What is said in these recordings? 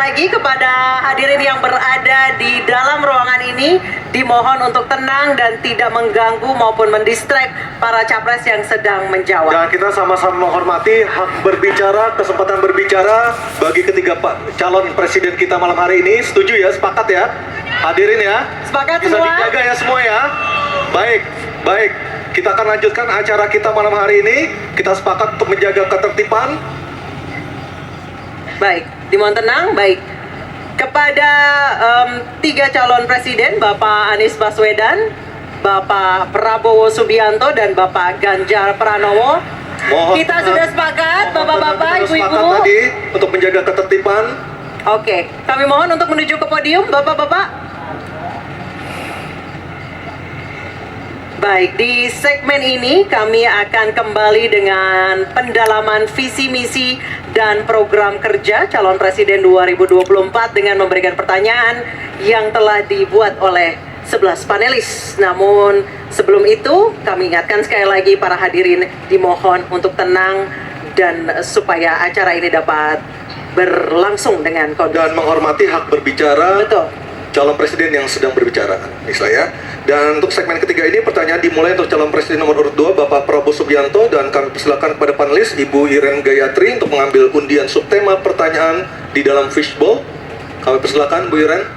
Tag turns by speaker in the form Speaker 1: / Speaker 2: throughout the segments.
Speaker 1: lagi kepada hadirin yang berada di dalam ruangan ini, dimohon untuk tenang dan tidak mengganggu maupun mendistract para capres yang sedang menjawab.
Speaker 2: Dan kita sama-sama menghormati hak berbicara, kesempatan berbicara bagi ketiga calon presiden kita malam hari ini. Setuju ya? Sepakat ya? Hadirin ya?
Speaker 1: Sepakat
Speaker 2: Bisa
Speaker 1: semua?
Speaker 2: dijaga ya semua ya? Baik, baik. Kita akan lanjutkan acara kita malam hari ini. Kita sepakat untuk menjaga ketertiban.
Speaker 1: Baik, dimohon tenang. Baik, kepada tiga calon presiden, Bapak Anies Baswedan, Bapak Prabowo Subianto, dan Bapak Ganjar Pranowo, kita sudah sepakat, Bapak-bapak,
Speaker 2: Sepakat
Speaker 1: Ibu-ibu.
Speaker 2: tadi untuk menjaga ketertiban.
Speaker 1: Oke, kami mohon untuk menuju ke podium, Bapak-bapak. Baik, di segmen ini kami akan kembali dengan pendalaman visi misi dan program kerja calon presiden 2024 dengan memberikan pertanyaan yang telah dibuat oleh 11 panelis. Namun sebelum itu kami ingatkan sekali lagi para hadirin dimohon untuk tenang dan supaya acara ini dapat berlangsung dengan kondusif.
Speaker 2: Dan menghormati hak berbicara.
Speaker 1: Betul.
Speaker 2: Calon presiden yang sedang berbicara, misalnya. Dan untuk segmen ketiga ini pertanyaan dimulai untuk calon presiden nomor urut 2 Bapak Prabowo Subianto, dan kami persilakan kepada panelis Ibu Iren Gayatri untuk mengambil undian subtema pertanyaan di dalam fishbowl. Kami persilakan Bu Iren.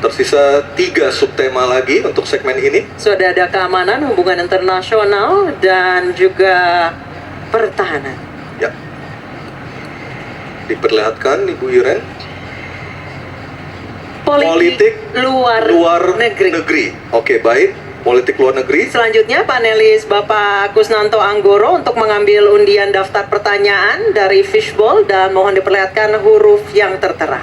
Speaker 2: Tersisa 3 subtema lagi untuk segmen ini.
Speaker 1: Sudah ada keamanan, hubungan internasional, dan juga pertahanan.
Speaker 2: Ya. Diperlihatkan Ibu Iren.
Speaker 1: Politik luar negeri.
Speaker 2: Oke, baik. Politik luar negeri.
Speaker 1: Selanjutnya panelis Bapak Kusnanto Anggoro untuk mengambil undian daftar pertanyaan dari fishbowl dan mohon diperlihatkan huruf yang tertera.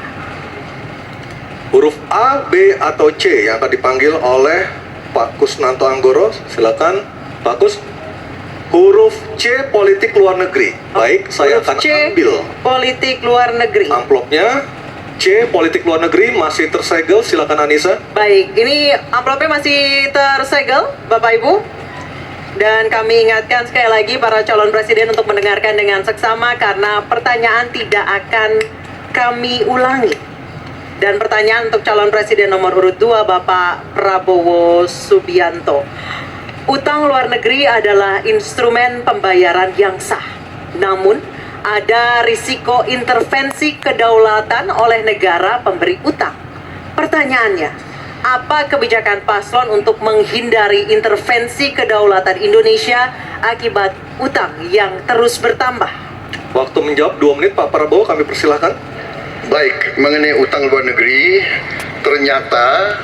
Speaker 2: Huruf A, B, atau C yang akan dipanggil oleh Pak Kusnanto Anggoro. Silakan, Pak Kus. Huruf C, politik luar negeri. Baik, saya
Speaker 1: Huruf
Speaker 2: akan
Speaker 1: C,
Speaker 2: ambil
Speaker 1: politik luar negeri.
Speaker 2: amplopnya. C, politik luar negeri masih tersegel. Silakan Anissa.
Speaker 1: Baik, ini amplopnya masih tersegel, Bapak Ibu. Dan kami ingatkan sekali lagi para calon presiden untuk mendengarkan dengan seksama karena pertanyaan tidak akan kami ulangi. Dan pertanyaan untuk calon presiden nomor urut 2 Bapak Prabowo Subianto. Utang luar negeri adalah instrumen pembayaran yang sah. Namun, ada risiko intervensi kedaulatan oleh negara pemberi utang. Pertanyaannya, apa kebijakan paslon untuk menghindari intervensi kedaulatan Indonesia akibat utang yang terus bertambah?
Speaker 2: Waktu menjawab 2 menit, Pak Prabowo, kami persilahkan.
Speaker 3: Baik, mengenai utang luar negeri, ternyata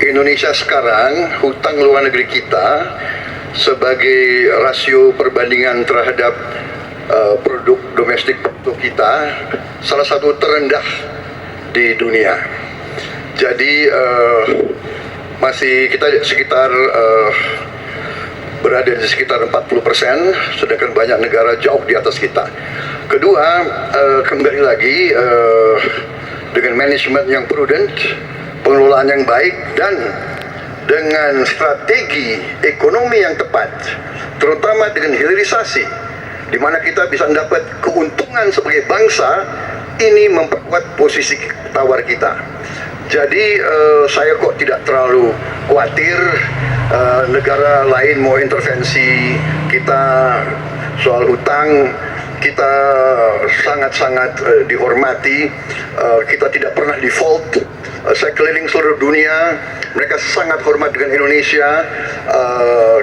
Speaker 3: Indonesia sekarang, hutang luar negeri kita sebagai rasio perbandingan terhadap produk domestik bruto kita salah satu terendah di dunia. Jadi masih kita sekitar berada di sekitar 40%, sedangkan banyak negara jauh di atas kita. Kedua, kembali lagi dengan manajemen yang prudent, pengelolaan yang baik, dan dengan strategi ekonomi yang tepat, terutama dengan hilirisasi, di mana kita bisa mendapat keuntungan sebagai bangsa, ini memperkuat posisi tawar kita. Jadi saya kok tidak terlalu khawatir negara lain mau intervensi kita soal hutang. Kita sangat-sangat dihormati, kita tidak pernah default. Saya keliling seluruh dunia, mereka sangat hormat dengan Indonesia.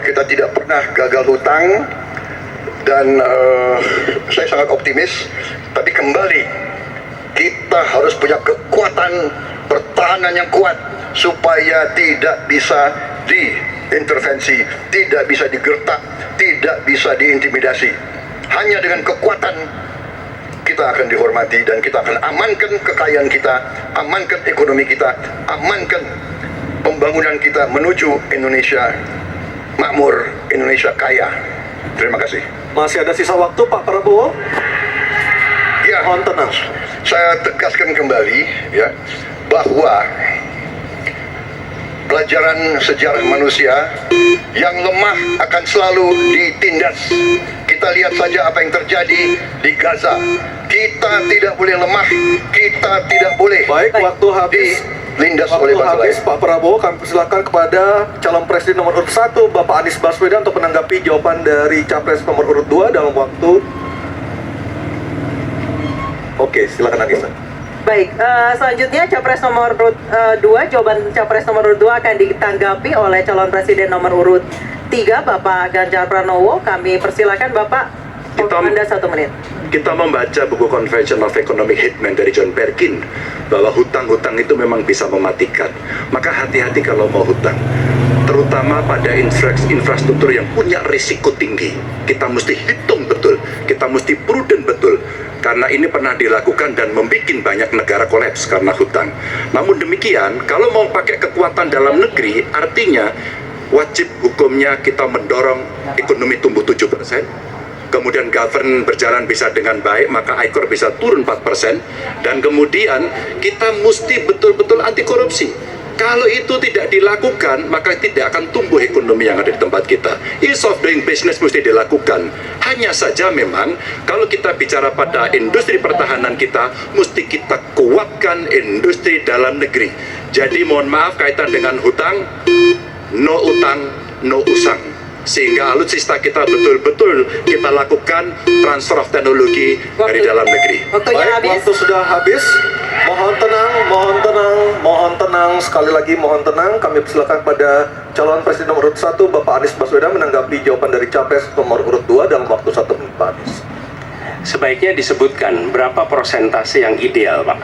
Speaker 3: Kita tidak pernah gagal hutang, dan saya sangat optimis. Tapi kembali, kita harus punya kekuatan pertahanan yang kuat supaya tidak bisa diintervensi, tidak bisa digertak, tidak bisa diintimidasi. Hanya dengan kekuatan kita akan dihormati, dan kita akan amankan kekayaan kita, amankan ekonomi kita, amankan pembangunan kita menuju Indonesia makmur, Indonesia kaya. Terima kasih.
Speaker 2: Masih ada sisa waktu, Pak Prabowo.
Speaker 3: Ya,
Speaker 2: Mohon tenang.
Speaker 3: saya tegaskan kembali ya bahwa pelajaran sejarah manusia yang lemah akan selalu ditindas. Kita Kita lihat saja apa yang terjadi di Gaza. Kita tidak boleh lemah, kita tidak boleh
Speaker 2: Baik, waktu habis.
Speaker 3: dilindas oleh
Speaker 2: Waktu
Speaker 3: bangsa
Speaker 2: habis,
Speaker 3: lain.
Speaker 2: Pak Prabowo, kami persilakan kepada calon presiden nomor urut 1, Bapak Anies Baswedan, untuk menanggapi jawaban dari capres nomor urut 2 dalam waktu. Oke, silakan Anissa.
Speaker 1: Baik, selanjutnya capres nomor urut 2, jawaban capres nomor urut 2 akan ditanggapi oleh calon presiden nomor urut 3, Bapak Ganjar Pranowo. Kami persilakan Bapak, waktu Anda 1 menit.
Speaker 4: Kita membaca buku Convention of Economic Hitman dari John Perkin bahwa hutang-hutang itu memang bisa mematikan. Maka hati-hati kalau mau hutang, terutama pada infrastruktur yang punya risiko tinggi. Kita mesti hitung betul, kita mesti prudent betul, karena ini pernah dilakukan dan membuat banyak negara kolaps karena hutang. Namun demikian, kalau mau pakai kekuatan dalam negeri, artinya wajib hukumnya kita mendorong ekonomi tumbuh 7%, kemudian govern berjalan bisa dengan baik, maka ICOR bisa turun 4%, dan kemudian kita mesti betul-betul anti korupsi. Kalau itu tidak dilakukan, maka tidak akan tumbuh ekonomi yang ada di tempat kita. Ease of doing business mesti dilakukan. Hanya saja memang, kalau kita bicara pada industri pertahanan kita, mesti kita kuatkan industri dalam negeri. Jadi mohon maaf kaitan dengan hutang, no utang, no usang. Sehingga alutsista kita betul-betul kita lakukan transfer of teknologi dari dalam negeri.
Speaker 1: Waktunya
Speaker 2: Baik,
Speaker 1: habis.
Speaker 2: waktu sudah habis. Mohon tenang, mohon tenang, mohon tenang. Sekali lagi mohon tenang. Kami persilakan pada calon presiden nomor urut 1, Bapak Anies Baswedan, menanggapi jawaban dari capres nomor urut 2 dalam waktu 1 menit, Pak Anies.
Speaker 5: Sebaiknya disebutkan berapa persentase yang ideal, Pak,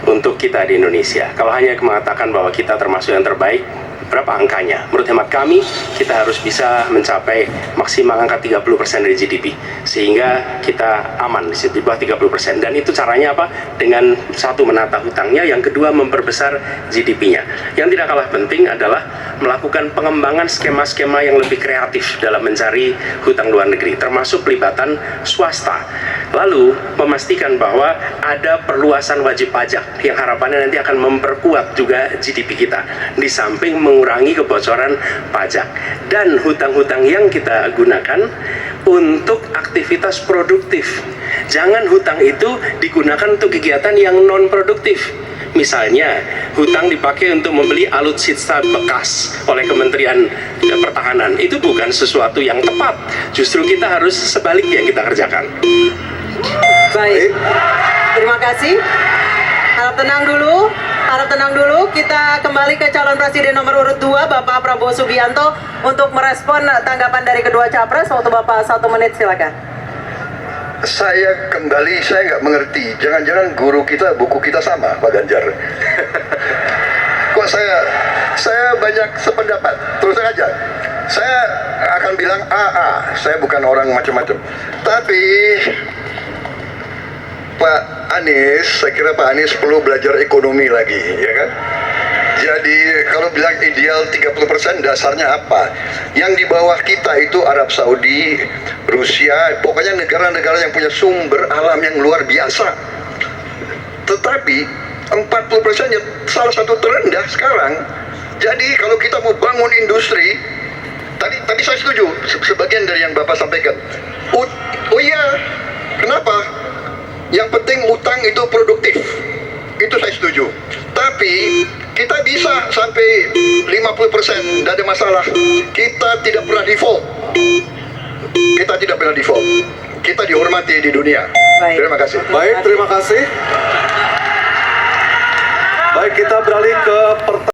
Speaker 5: untuk kita di Indonesia. Kalau hanya mengatakan bahwa kita termasuk yang terbaik, berapa angkanya? Menurut hemat kami, kita harus bisa mencapai maksimal angka 30% dari GDP, sehingga kita aman di situ, di bawah 30%. Dan itu caranya apa? Dengan satu, menata hutangnya, yang kedua memperbesar GDP-nya. Yang tidak kalah penting adalah melakukan pengembangan skema-skema yang lebih kreatif dalam mencari hutang luar negeri, termasuk pelibatan swasta. Lalu memastikan bahwa ada perluasan wajib pajak yang harapannya nanti akan memperkuat juga GDP kita, di samping mengurangi kebocoran pajak. Dan hutang-hutang yang kita gunakan untuk aktivitas produktif. Jangan hutang itu digunakan untuk kegiatan yang non produktif. Misalnya, hutang dipakai untuk membeli alutsista bekas oleh Kementerian Pertahanan. Itu bukan sesuatu yang tepat. Justru kita harus sebaliknya yang kita kerjakan.
Speaker 1: Baik, terima kasih. Harap tenang dulu, harap tenang dulu. Kita kembali ke calon presiden nomor urut 2, Bapak Prabowo Subianto, untuk merespon tanggapan dari kedua capres. Waktu Bapak 1 menit, silakan.
Speaker 3: Saya nggak mengerti. Jangan-jangan guru kita, buku kita sama, Pak Ganjar. Kok saya banyak sependapat. Terus aja. Saya akan bilang AA. Saya bukan orang macam-macam. Tapi Pak Anies, saya kira Pak Anies perlu belajar ekonomi lagi, ya kan? Jadi kalau bilang ideal 30%, dasarnya apa? Yang di bawah kita itu Arab Saudi, Rusia, pokoknya negara-negara yang punya sumber alam yang luar biasa. Tetapi 40%-nya salah satu terendah sekarang. Jadi kalau kita mau bangun industri, tadi saya setuju sebagian dari yang Bapak sampaikan. Oh iya, kenapa? Yang penting utang itu produktif. Itu saya setuju. Tapi kita bisa sampai 50%, tidak ada masalah. Kita tidak pernah default. Kita tidak pernah default. Kita dihormati di dunia.
Speaker 1: Baik.
Speaker 3: Terima kasih.
Speaker 2: Baik, terima kasih. Baik, kita beralih ke